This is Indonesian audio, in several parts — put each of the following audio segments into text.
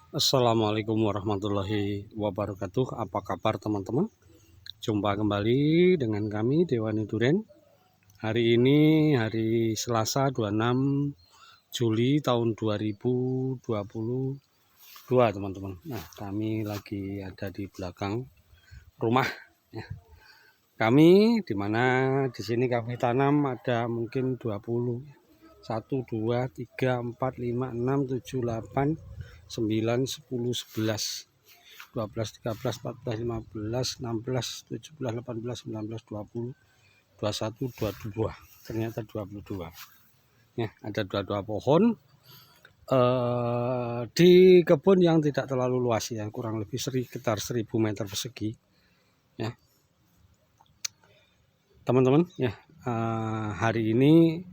Assalamualaikum warahmatullahi wabarakatuh. Apa kabar teman-teman? Jumpa kembali dengan kami Dewani Duren. Hari ini hari Selasa 26 Juli tahun 2022 teman-teman. Nah, kami lagi ada di belakang rumah ya. Kami di mana di sini kami tanam ada mungkin 20 1 2 3 4 5 6 7 8 9 10 11 12 13 14 15 16 17 18 19 20 21 22, ternyata 22 ya. Ada 22 pohon di kebun yang tidak terlalu luas ya, kurang lebih sekitar 1000 meter persegi ya teman-teman ya. Hari ini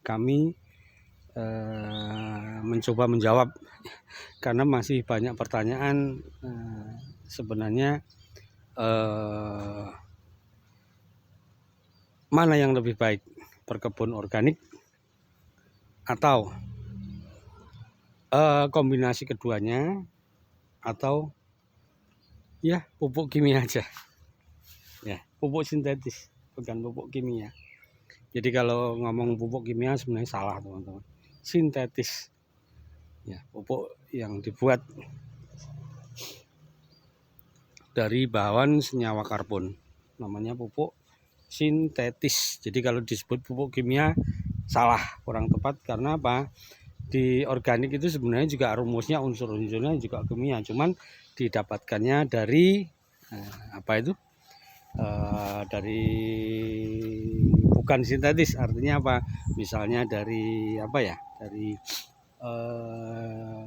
kami mencoba menjawab karena masih banyak pertanyaan sebenarnya mana yang lebih baik, berkebun organik atau kombinasi keduanya, atau ya pupuk kimia aja ya, pupuk sintetis bukan pupuk kimia. Jadi kalau ngomong pupuk kimia sebenarnya salah teman-teman, sintetis ya, pupuk yang dibuat dari bahan senyawa karbon, namanya pupuk sintetis. Jadi kalau disebut pupuk kimia salah, kurang tepat. Karena apa? Di organik itu sebenarnya juga rumusnya, unsur-unsurnya juga kimia, cuman didapatkannya dari apa itu? Dari bukan sintetis, artinya apa? Misalnya dari apa ya? Dari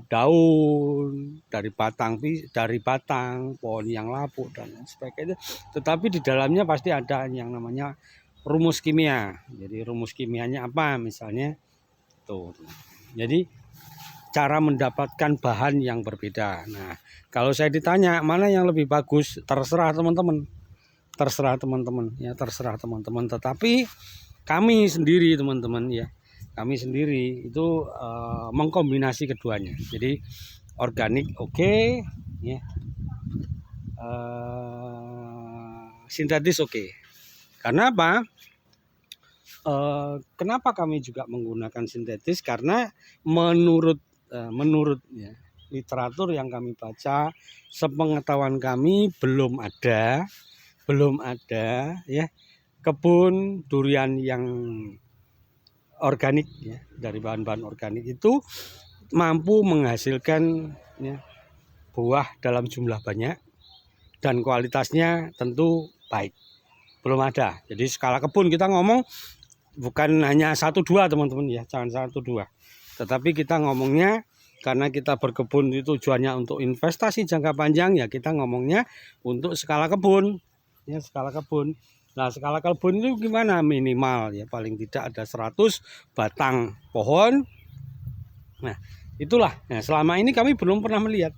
daun, dari batang pohon yang lapuk dan sebagainya. Tetapi di dalamnya pasti ada yang namanya rumus kimia. Jadi rumus kimianya apa? Misalnya tuh. Jadi cara mendapatkan bahan yang berbeda. Nah, kalau saya ditanya mana yang lebih bagus, terserah teman-teman. Terserah teman-teman ya, terserah teman-teman. Tetapi kami sendiri teman-teman ya, kami sendiri itu mengkombinasi keduanya. Jadi organik oke, ya, sintetis oke. Karena apa? Kenapa kami juga menggunakan sintetis? Karena menurut ya, literatur yang kami baca, sepengetahuan kami belum ada ya kebun durian yang organik ya, dari bahan-bahan organik itu mampu menghasilkan ya, buah dalam jumlah banyak dan kualitasnya tentu baik. Belum ada. Jadi skala kebun kita ngomong bukan hanya 1-2 teman-teman ya, jangan 1-2. Tetapi kita ngomongnya karena kita berkebun itu tujuannya untuk investasi jangka panjang ya, kita ngomongnya untuk skala kebun. Ya, skala kebun. Nah, skala kebun itu gimana? Minimal ya, paling tidak ada 100 batang pohon. Nah, itulah. Nah, selama ini kami belum pernah melihat.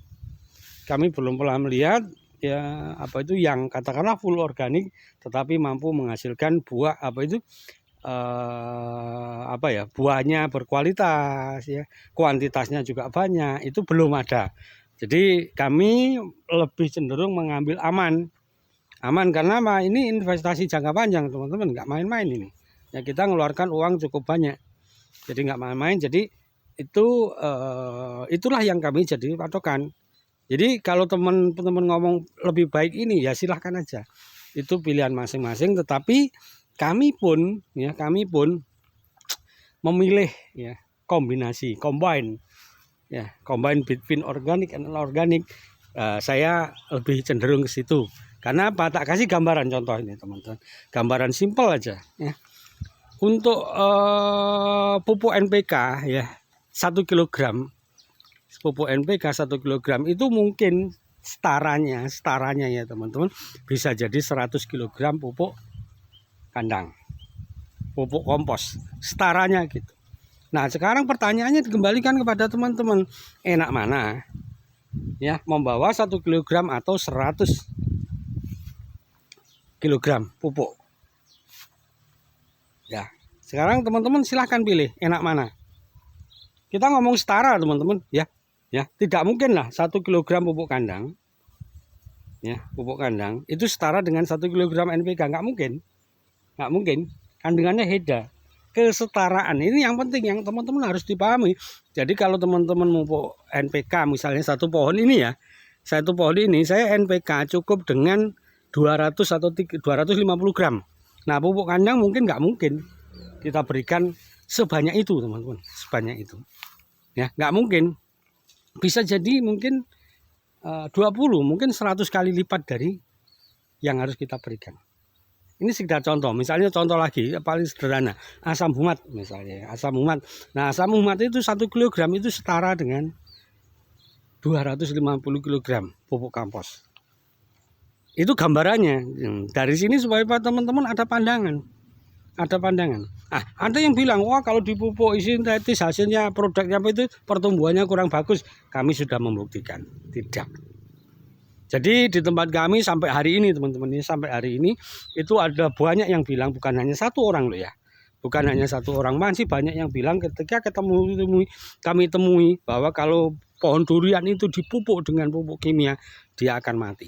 Kami belum pernah melihat ya apa itu yang katakanlah full organik tetapi mampu menghasilkan buah apa itu apa ya, buahnya berkualitas ya, kuantitasnya juga banyak, itu belum ada. Jadi kami lebih cenderung mengambil aman karena apa? Ini investasi jangka panjang teman-teman, nggak main-main ini ya, kita mengeluarkan uang cukup banyak, jadi nggak main-main. Jadi itu itulah yang kami jadi patokan. Jadi kalau teman-teman ngomong lebih baik ini ya silahkan aja, itu pilihan masing-masing. Tetapi kami pun memilih ya kombinasi, combine between organic and inorganic. Saya lebih cenderung ke situ. Karena apa? Tak kasih gambaran contoh ini teman-teman, gambaran simpel aja ya. Untuk pupuk NPK ya 1 kilogram, pupuk NPK 1 kilogram itu mungkin setaranya ya teman-teman, bisa jadi 100 kilogram pupuk kandang, pupuk kompos, setaranya gitu. Nah, sekarang pertanyaannya dikembalikan kepada teman-teman, enak mana ya, membawa 1 kilogram atau 100 kilogram pupuk ya. Sekarang teman-teman silahkan pilih enak mana. Kita ngomong setara teman-teman ya, Ya, tidak mungkin lah 1 kilogram pupuk kandang, ya, pupuk kandang itu setara dengan 1 kilogram NPK, nggak mungkin, kandungannya beda. Kesetaraan ini yang penting, yang teman-teman harus dipahami. Jadi kalau teman-teman pupuk NPK misalnya satu pohon ini ya, satu pohon ini saya NPK cukup dengan 200 atau 250 gram. Nah pupuk kandang mungkin nggak mungkin kita berikan sebanyak itu teman-teman, sebanyak itu. Ya nggak mungkin, bisa jadi mungkin 20, mungkin 100 kali lipat dari yang harus kita berikan. Ini sekedar contoh, misalnya contoh lagi paling sederhana, asam humat misalnya, asam humat. Nah asam humat itu 1 kilogram itu setara dengan 250 kilogram pupuk kompos. Itu gambarannya. Dari sini supaya teman-teman ada pandangan. Ada yang bilang, wah kalau dipupuk sintetis hasilnya produknya apa itu pertumbuhannya kurang bagus. Kami sudah membuktikan, tidak. Jadi di tempat kami sampai hari ini teman-teman, sampai hari ini itu ada banyak yang bilang, bukan hanya satu orang loh ya. Bukan hanya satu orang, masih banyak yang bilang ketika kami temui bahwa kalau pohon durian itu dipupuk dengan pupuk kimia, dia akan mati.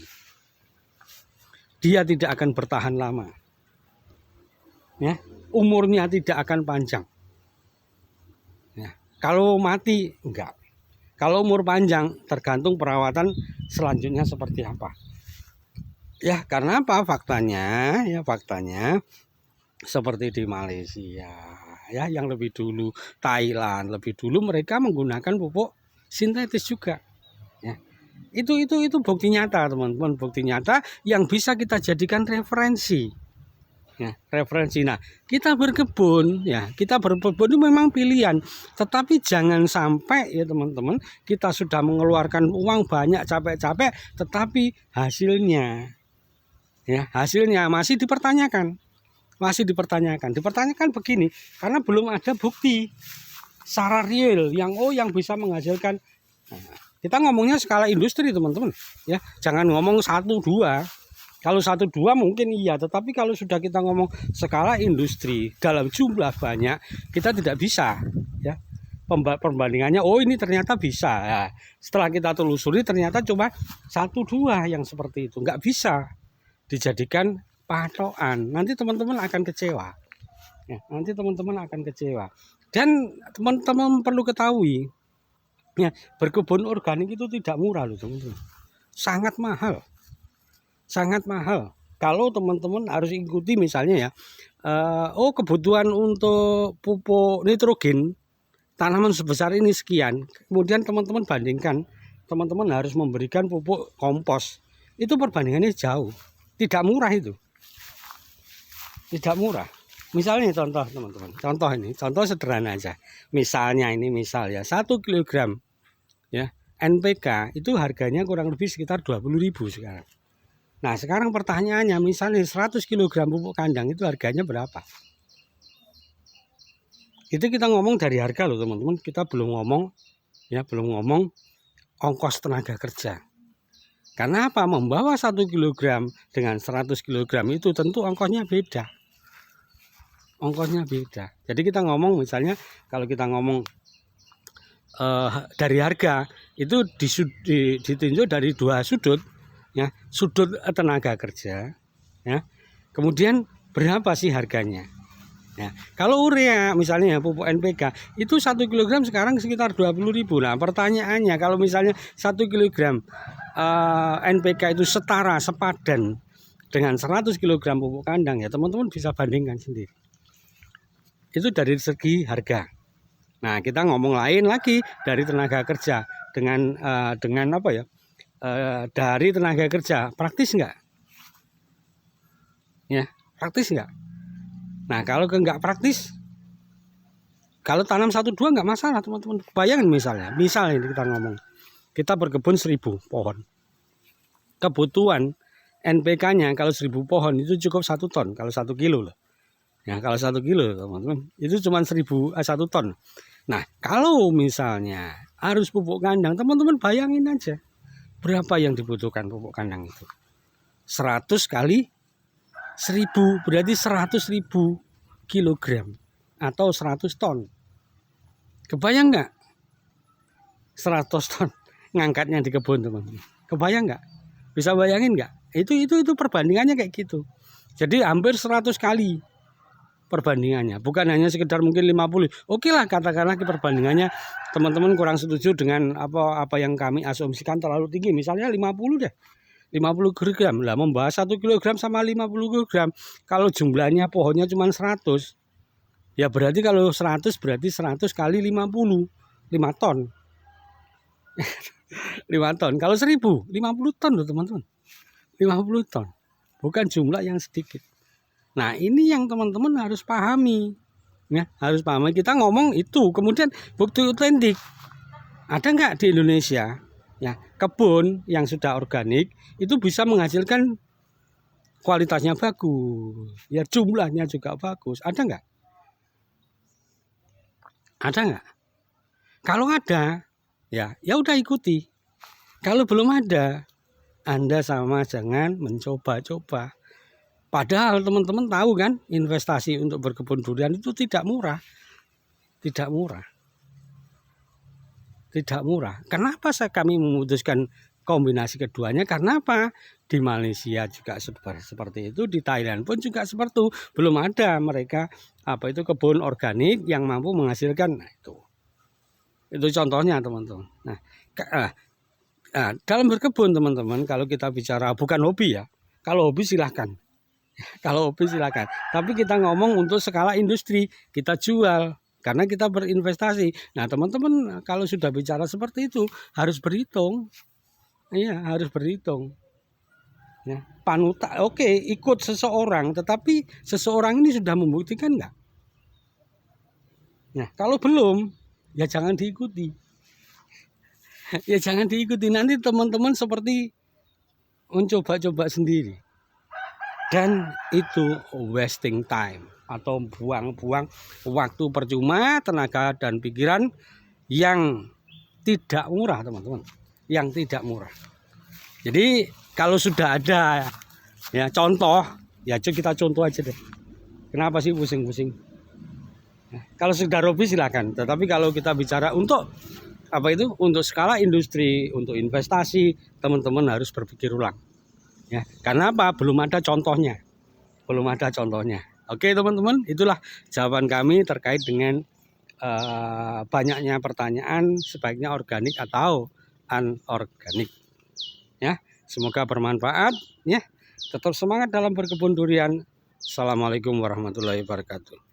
Dia tidak akan bertahan lama. Ya, umurnya tidak akan panjang. Ya, kalau mati enggak. Kalau umur panjang tergantung perawatan selanjutnya seperti apa. Ya, karena apa? Faktanya seperti di Malaysia, ya yang lebih dulu, Thailand, lebih dulu mereka menggunakan pupuk sintetis juga. Ya. Itu bukti nyata, teman-teman, bukti nyata yang bisa kita jadikan referensi. Ya, referensi. Nah, kita berkebun itu memang pilihan, tetapi jangan sampai ya teman-teman, kita sudah mengeluarkan uang banyak capek-capek, tetapi hasilnya masih dipertanyakan. Dipertanyakan begini, karena belum ada bukti secara real yang bisa menghasilkan. Nah, kita ngomongnya skala industri teman-teman, ya jangan ngomong 1-2. Kalau 1-2 mungkin iya, tetapi kalau sudah kita ngomong skala industri dalam jumlah banyak, kita tidak bisa, ya. Perbandingannya, oh ini ternyata bisa. Ya, setelah kita telusuri ternyata cuma 1-2 yang seperti itu, nggak bisa dijadikan patokan. Nanti teman-teman akan kecewa. Ya, Dan teman-teman perlu ketahui, ya berkebun organik itu tidak murah loh teman-teman, sangat mahal. Kalau teman-teman harus ikuti misalnya ya, kebutuhan untuk pupuk nitrogen tanaman sebesar ini sekian, kemudian teman-teman bandingkan, teman-teman harus memberikan pupuk kompos, itu perbandingannya jauh, tidak murah itu, tidak murah. Misalnya contoh teman-teman, contoh sederhana aja, misal ya 1 kilogram ya NPK itu harganya kurang lebih sekitar 20.000 sekarang. Nah sekarang pertanyaannya, misalnya 100 kg pupuk kandang itu harganya berapa? Itu kita ngomong dari harga loh teman-teman, kita belum ngomong ongkos tenaga kerja. Karena apa? Membawa 1 kg dengan 100 kg itu tentu ongkosnya beda. Jadi kita ngomong misalnya, kalau kita ngomong dari harga itu ditinjau dari 2 sudut. Ya, sudut tenaga kerja, ya. Kemudian berapa sih harganya? Ya, kalau urea misalnya pupuk NPK itu 1 kg sekarang sekitar 20.000. Nah, pertanyaannya kalau misalnya 1 kg NPK itu sepadan dengan 100 kg pupuk kandang, ya teman-teman bisa bandingkan sendiri. Itu dari segi harga. Nah, kita ngomong lain lagi dari tenaga kerja dengan apa ya? Dari tenaga kerja, praktis enggak? Ya, praktis enggak? Nah, kalau enggak praktis, kalau tanam 1-2 enggak masalah, teman-teman. Bayangin misalnya ini kita ngomong, kita berkebun 1000 pohon. Kebutuhan NPK-nya kalau 1000 pohon itu cukup 1 ton, kalau 1 kilo loh. Ya, kalau 1 kilo, teman-teman, itu cuma 1 ton. Nah, kalau misalnya harus pupuk kandang, teman-teman bayangin aja. Berapa yang dibutuhkan pupuk kandang itu? 100 kali 1000 berarti 100.000 kilogram atau 100 ton. Kebayang nggak? 100 ton ngangkatnya di kebun, teman-teman. Kebayang nggak? Bisa bayangin nggak? Itu perbandingannya kayak gitu. Jadi hampir 100 kali perbandingannya. Bukan hanya sekedar mungkin 50. Oke lah, katakanlah perbandingannya teman-teman kurang setuju dengan apa yang kami asumsikan terlalu tinggi. Misalnya 50 deh. 50 gram lah, membahas 1 kilogram sama 50 gram. Kalau jumlahnya pohonnya cuma 100, ya berarti kalau 100 berarti 100 kali 50, 5 ton. 5 ton. Kalau 1000, 50 ton loh teman-teman. 50 ton. Bukan jumlah yang sedikit. Nah, ini yang teman-teman harus pahami. Ya, harus pahami. Kita ngomong itu, kemudian bukti otentik. Ada nggak di Indonesia ya kebun yang sudah organik itu bisa menghasilkan kualitasnya bagus, ya jumlahnya juga bagus. Ada nggak? Ada nggak? Kalau ada, ya udah ikuti. Kalau belum ada, Anda sama jangan mencoba-coba. Padahal teman-teman tahu kan, investasi untuk berkebun durian itu tidak murah. Tidak murah. Tidak murah. Kenapa kami memutuskan kombinasi keduanya? Karena apa? Di Malaysia juga seperti itu, di Thailand pun juga seperti itu. Belum ada mereka kebun organik yang mampu menghasilkan. Nah, itu contohnya, teman-teman. Nah, dalam berkebun, teman-teman, kalau kita bicara bukan hobi ya. Kalau hobi silahkan. Kalau hobi silakan. Tapi kita ngomong untuk skala industri, kita jual karena kita berinvestasi. Nah, teman-teman kalau sudah bicara seperti itu harus berhitung. Iya, harus berhitung. Ya, panutan, oke, ikut seseorang, tetapi seseorang ini sudah membuktikan enggak? Nah, kalau belum, ya jangan diikuti. Ya jangan diikuti, nanti teman-teman seperti mencoba-coba sendiri. Dan itu wasting time atau buang-buang waktu percuma, tenaga dan pikiran yang tidak murah, teman-teman. Yang tidak murah. Jadi kalau sudah ada ya contoh, ya kita contoh aja deh. Kenapa sih pusing-pusing? Nah, kalau sudah hobi silakan. Tetapi kalau kita bicara untuk untuk skala industri, untuk investasi, teman-teman harus berpikir ulang. Ya, karena apa? Belum ada contohnya. Belum ada contohnya. Oke, teman-teman, itulah jawaban kami terkait dengan banyaknya pertanyaan sebaiknya organik atau anorganik. Ya, semoga bermanfaat ya. Tetap semangat dalam berkebun durian. Assalamualaikum warahmatullahi wabarakatuh.